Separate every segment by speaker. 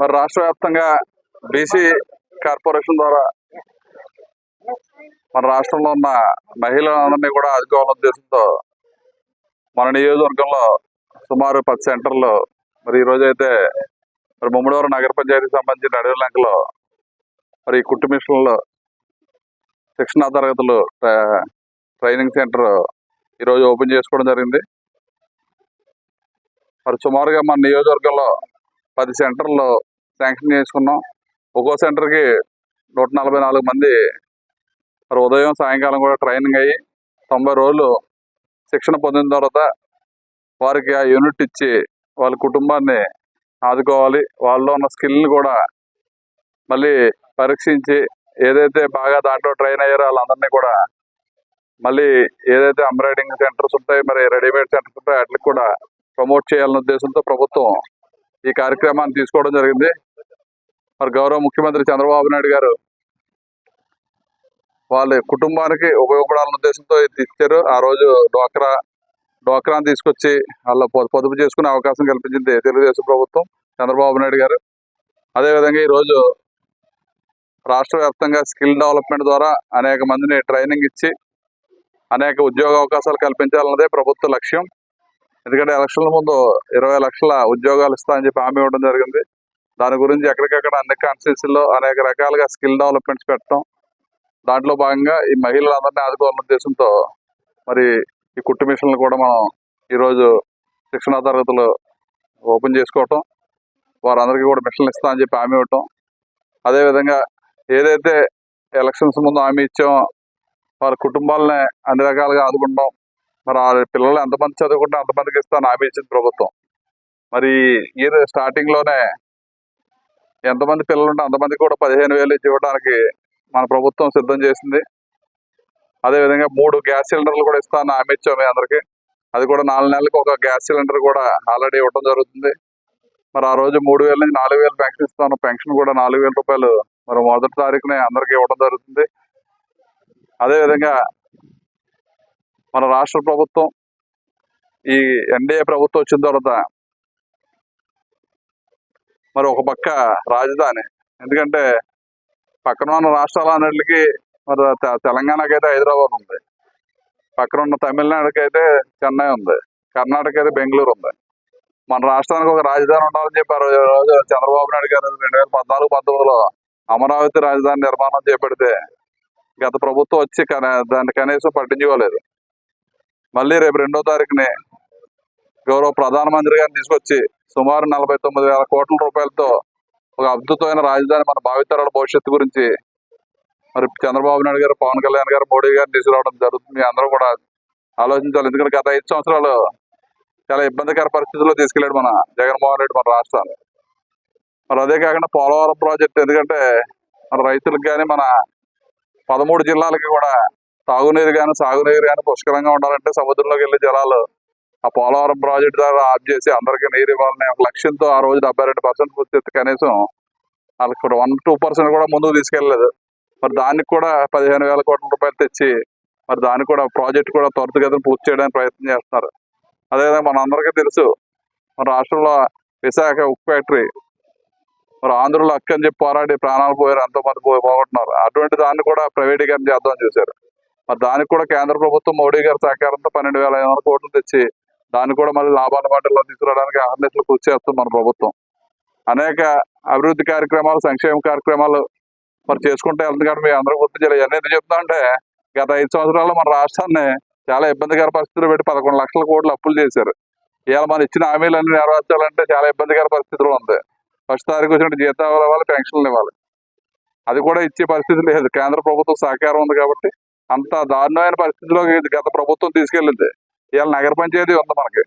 Speaker 1: మరి రాష్ట్ర వ్యాప్తంగా బీసీ కార్పొరేషన్ ద్వారా మన రాష్ట్రంలో ఉన్న మహిళలందరినీ కూడా ఆదుకోవాలనే ఉద్దేశంతో మన నియోజకవర్గంలో సుమారు 10 సెంటర్లు మరి ఈ రోజు అయితే మరి ముమ్మడివరం నగర పంచాయతీకి సంబంధించిన అడవిలంకలో మరి కుట్టు మిషన్లు శిక్షణా తరగతులు ట్రైనింగ్ సెంటర్ ఈరోజు ఓపెన్ చేసుకోవడం జరిగింది. మరి సుమారుగా మన నియోజకవర్గంలో 10 సెంటర్లు శాంక్షన్ చేసుకున్నాం. ఒక్కో సెంటర్కి 144 మంది మరి ఉదయం సాయంకాలం కూడా ట్రైనింగ్ అయ్యి 90 రోజులు శిక్షణ పొందిన తర్వాత వారికి ఆ యూనిట్ ఇచ్చి వాళ్ళ కుటుంబాన్ని ఆదుకోవాలి. వాళ్ళలో ఉన్న స్కిల్ని కూడా మళ్ళీ పరీక్షించి ఏదైతే బాగా దాంట్లో ట్రైన్ అయ్యారో వాళ్ళందరినీ కూడా మళ్ళీ ఏదైతే ఎంబ్రాయిడింగ్ సెంటర్స్ ఉంటాయి, మరి రెడీమేడ్ సెంటర్స్ ఉంటాయి, వాటికి కూడా ప్రమోట్ చేయాలనే ఉద్దేశంతో ప్రభుత్వం ఈ కార్యక్రమాన్ని తీసుకోవడం జరిగింది. మరి గౌరవ ముఖ్యమంత్రి చంద్రబాబు నాయుడు గారు వాళ్ళ కుటుంబానికి ఉపయోగపడాలనే ఉద్దేశంతో ఇచ్చారు. ఆ రోజు డ్వాక్రాని తీసుకొచ్చి వాళ్ళ పొదుపు చేసుకునే అవకాశం కల్పించింది తెలుగుదేశం ప్రభుత్వం, చంద్రబాబు నాయుడు గారు. అదేవిధంగా ఈరోజు రాష్ట్ర వ్యాప్తంగా స్కిల్ డెవలప్మెంట్ ద్వారా అనేక మందిని ట్రైనింగ్ ఇచ్చి అనేక ఉద్యోగ అవకాశాలు కల్పించాలన్నదే ప్రభుత్వ లక్ష్యం. ఎందుకంటే ఎలక్షన్ల ముందు 20 లక్షల ఉద్యోగాలు ఇస్తామని చెప్పి హామీ ఇవ్వడం జరిగింది. దాని గురించి ఎక్కడికక్కడ అన్ని కాన్స్టిట్యూన్సీల్లో అనేక రకాలుగా స్కిల్ డెవలప్మెంట్స్ పెట్టడం, దాంట్లో భాగంగా ఈ మహిళలందరినీ ఆదుకోవాలనే ఉద్దేశంతో మరి ఈ కుట్టు మిషన్లు కూడా మనం ఈరోజు శిక్షణా తరగతులు ఓపెన్ చేసుకోవటం, వారందరికీ కూడా మిషన్లు ఇస్తామని చెప్పి హామీ ఇవ్వటం, అదేవిధంగా ఏదైతే ఎలక్షన్స్ ముందు హామీ ఇచ్చామో వారి కుటుంబాలని అన్ని రకాలుగా ఆదుకుంటాం. మరి ఆ పిల్లలు ఎంతమంది చదువుకుంటే అంతమందికి ఇస్తాను హామీ ఇచ్చింది ప్రభుత్వం. మరి ఈ స్టార్టింగ్లోనే ఎంతమంది పిల్లలు ఉంటే అంతమందికి కూడా 15,000 ఇచ్చి ఇవ్వడానికి మన ప్రభుత్వం సిద్ధం చేసింది. అదేవిధంగా 3 గ్యాస్ సిలిండర్లు కూడా ఇస్తాను హామీ ఇచ్చాం మీ అందరికీ. అది కూడా 4 నెలలకు ఒక గ్యాస్ సిలిండర్ కూడా ఆల్రెడీ ఇవ్వడం జరుగుతుంది. మరి ఆ రోజు 3,000 నుంచి 4,000 పెన్షన్ ఇస్తాను. పెన్షన్ కూడా 4,000 రూపాయలు మరి 1వ తారీఖునే అందరికీ ఇవ్వడం జరుగుతుంది. అదేవిధంగా మన రాష్ట్ర ప్రభుత్వం ఈ ఎన్డీఏ ప్రభుత్వం వచ్చిన తర్వాత మరి ఒక పక్క రాజధాని, ఎందుకంటే పక్కన ఉన్న రాష్ట్రాలన్నిటికీ మరి తెలంగాణకి అయితే హైదరాబాద్ ఉంది, పక్కన ఉన్న తమిళనాడుకి అయితే చెన్నై ఉంది, కర్ణాటక అయితే బెంగళూరు ఉంది. మన రాష్ట్రానికి ఒక రాజధాని ఉండాలని చెప్పి ఆ రోజు చంద్రబాబు నాయుడు గారు 2014-19లో అమరావతి రాజధాని నిర్మాణం చేపడితే గత ప్రభుత్వం వచ్చి దాన్ని కనీసం పట్టించుకోలేదు. మళ్ళీ రేపు 2వ తారీఖుని గౌరవ ప్రధానమంత్రి గారిని తీసుకొచ్చి సుమారు 49,000 కోట్ల రూపాయలతో ఒక అద్భుతమైన రాజధాని మన భావితరాల భవిష్యత్తు గురించి మరి చంద్రబాబు నాయుడు గారు, పవన్ కళ్యాణ్ గారు, మోడీ గారిని తీసుకురావడం జరుగుతుంది. మీ అందరూ కూడా ఆలోచించాలి. ఎందుకంటే గత 5 సంవత్సరాలు చాలా ఇబ్బందికర పరిస్థితుల్లో తీసుకెళ్లాడు మన జగన్మోహన్ రెడ్డి మన రాష్ట్రాన్ని. మరి అదే కాకుండా పోలవరం ప్రాజెక్టు, ఎందుకంటే మన రైతులకు కానీ మన 13 జిల్లాలకి కూడా తాగునీరు కానీ సాగునీరు కానీ పుష్కలంగా ఉండాలంటే సముద్రంలోకి వెళ్ళే జలాలు ఆ పోలవరం ప్రాజెక్టు ద్వారా ఆఫ్ చేసి అందరికీ నీరు ఇవ్వాలనే ఒక లక్ష్యంతో ఆ రోజు 72% పూర్తి కనీసం వాళ్ళకి 1-2% కూడా ముందుకు తీసుకెళ్లలేదు. మరి దానికి కూడా 15,000 కోట్ల రూపాయలు తెచ్చి మరి దానికి కూడా ప్రాజెక్టు కూడా త్వరితగతిన పూర్తి చేయడానికి ప్రయత్నం చేస్తున్నారు. అదేవిధంగా మన అందరికీ తెలుసు మన రాష్ట్రంలో విశాఖ ఉక్కు ఫ్యాక్టరీ మరి ఆంధ్రులు హక్కు అని చెప్పి పోరాడి ప్రాణాలు పోయారు, ఎంతోమంది పోగొట్టున్నారు. అటువంటి దాన్ని కూడా ప్రైవేటీకరణ చేద్దామని చూశారు. మరి దానికి కూడా కేంద్ర ప్రభుత్వం మోడీ గారి సహకారంతో 12,500 కోట్లు తెచ్చి దాన్ని కూడా మళ్ళీ లాభాల వాటిల్లో తీసుకురావడానికి అహర్నిశలు కృషి చేస్తుంది మన ప్రభుత్వం. అనేక అభివృద్ధి కార్యక్రమాలు, సంక్షేమ కార్యక్రమాలు మరి చేసుకుంటే వెళ్తుంది. కాబట్టి మీ అందరూ గుర్తించాలి. ఇవన్నీ ఎందుకు చెప్తా అంటే గత 5 సంవత్సరాల్లో మన రాష్ట్రాన్ని చాలా ఇబ్బందికర పరిస్థితులు పెట్టి 11 లక్షల కోట్లు అప్పులు చేశారు. ఇవాళ మనం ఇచ్చిన హామీలన్నీ నెరవేర్చాలంటే చాలా ఇబ్బందికర పరిస్థితులు ఉంది. 1వ తారీఖు వచ్చినట్టు జీతాలు ఇవ్వాలి, పెన్షన్లు ఇవ్వాలి, అది కూడా ఇచ్చే పరిస్థితి లేదు. కేంద్ర ప్రభుత్వం సహకారం ఉంది కాబట్టి అంత దారుణమైన పరిస్థితిలో గత ప్రభుత్వం తీసుకెళ్ళింది. ఇవాళ నగర పంచాయతీ ఉంది మనకి.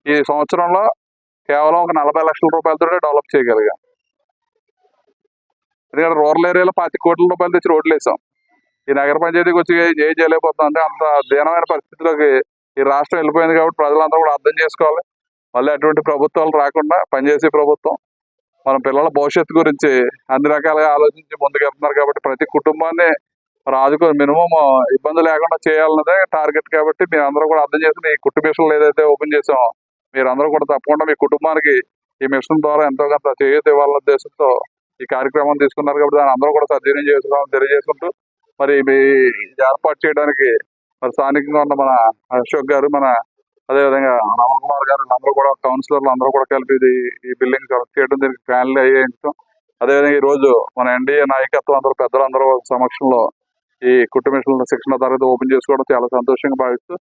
Speaker 1: ఈ సంవత్సరంలో కేవలం ఒక 40 లక్షల రూపాయలతో డెవలప్ చేయగలిగాం. ఎందుకంటే రూరల్ ఏరియాలో 25 కోట్ల రూపాయలు తెచ్చి రోడ్లు వేసాం. ఈ నగర పంచాయతీకి వచ్చి ఏం చేయలేకపోతాం అంటే అంత దీనమైన పరిస్థితిలోకి ఈ రాష్ట్రం వెళ్ళిపోయింది. కాబట్టి ప్రజలందరూ కూడా అర్థం చేసుకోవాలి. మళ్ళీ అటువంటి ప్రభుత్వాలు రాకుండా పనిచేసే ప్రభుత్వం మన పిల్లల భవిష్యత్తు గురించి అన్ని రకాలుగా ఆలోచించి ముందుకెళ్తున్నారు. కాబట్టి ప్రతి కుటుంబాన్ని మరి ఆదుకొని మినిమం ఇబ్బంది లేకుండా చేయాలన్నదే టార్గెట్. కాబట్టి మీరు అందరూ కూడా అర్థం చేసుకుని ఈ కుట్టు మిషన్లు ఏదైతే ఓపెన్ చేసామో మీరందరూ కూడా తప్పకుండా మీ కుటుంబానికి ఈ మిషన్ ద్వారా ఎంతో కొంత చేయూత ఇవ్వాలన్న ఉద్దేశంతో ఈ కార్యక్రమం తీసుకున్నారు కాబట్టి దాన్ని అందరూ కూడా సద్వినియోగం చేసుకోవాలని తెలియజేసుకుంటూ మరి ఏర్పాటు చేయడానికి మరి స్థానికంగా ఉన్న మన అశోక్ గారు, మన అదేవిధంగా రామన్ కుమార్ గారు, అందరూ కూడా కౌన్సిలర్లు అందరూ కూడా కలిపి ఈ బిల్డింగ్ కరెక్ట్ చేయడం, దీనికి ప్లాన్లు వేయించడం, అదేవిధంగా ఈ రోజు మన ఎన్డీఏ నాయకత్వం అందరూ పెద్దలందరూ సమక్షంలో ఈ కుట్టు మిషన్ల శిక్షణ తరగతి ఓపెన్ చేసుకోవడం చాలా సంతోషంగా భావిస్తూ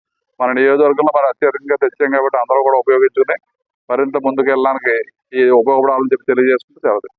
Speaker 1: మన నియోజకవర్గంలో మరి అత్యధికంగా తెచ్చాం కాబట్టి అందరూ కూడా ఉపయోగించుకుని మరింత ముందుకు వెళ్ళడానికి ఈ ఉపయోగపడాలని చెప్పి తెలియజేసుకుంటూ సెలవు.